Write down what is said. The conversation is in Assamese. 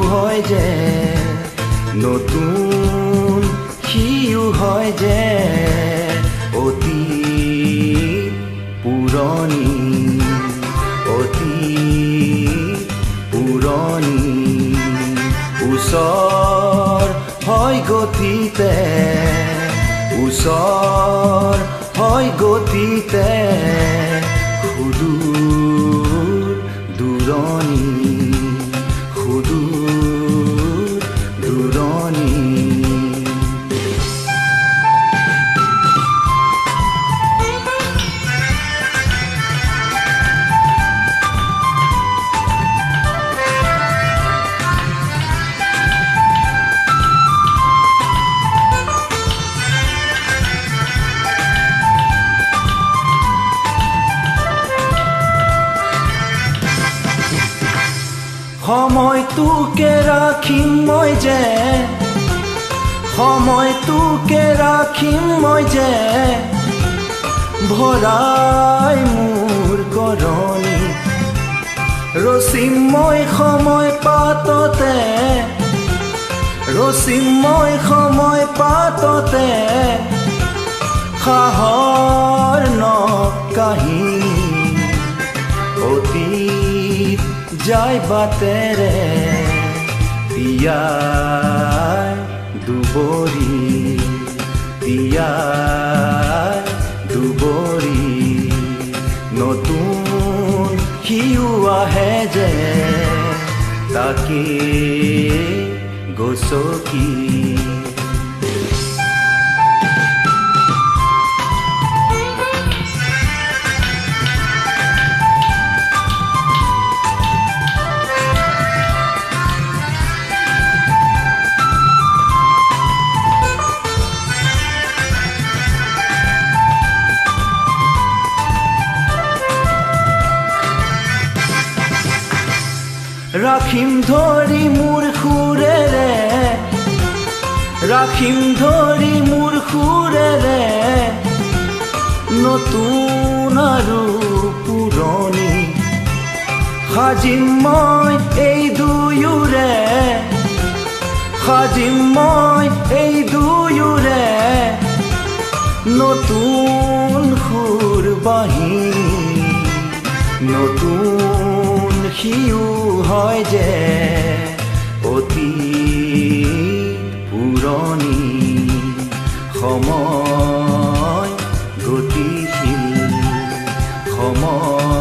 হয় যে নতুন সিও হয় যে অতি পুৰণি ওচৰ হয় গতিতে ওচৰ হয় গতিতে সুদূৰ দূৰণি সময়টোকে ৰাখিম মই যে সময়টোকে ৰাখিম মই যে ভৰাই মোৰ কৰণী ৰচিম মই সময় পাততে ৰচিম মই সময় পাততে সাহৰ কাহিনী অতীত যায় বাটেৰে তিয়াই দুবৰি নতুন সিও আহে যে তাকে গছকি ৰাখিম ধৰি মোৰ সুৰেৰে ৰাখিম ধৰি মোৰ সুৰেৰে নতুন আৰু পুৰণি সাজিম মই এই দুয়োৰে সাজিম মই এই দুয়োৰে নতুন সুৰ বাহিনী নতুন সিও হয় যে অতি পুৰণি সময় গতিশীল সময়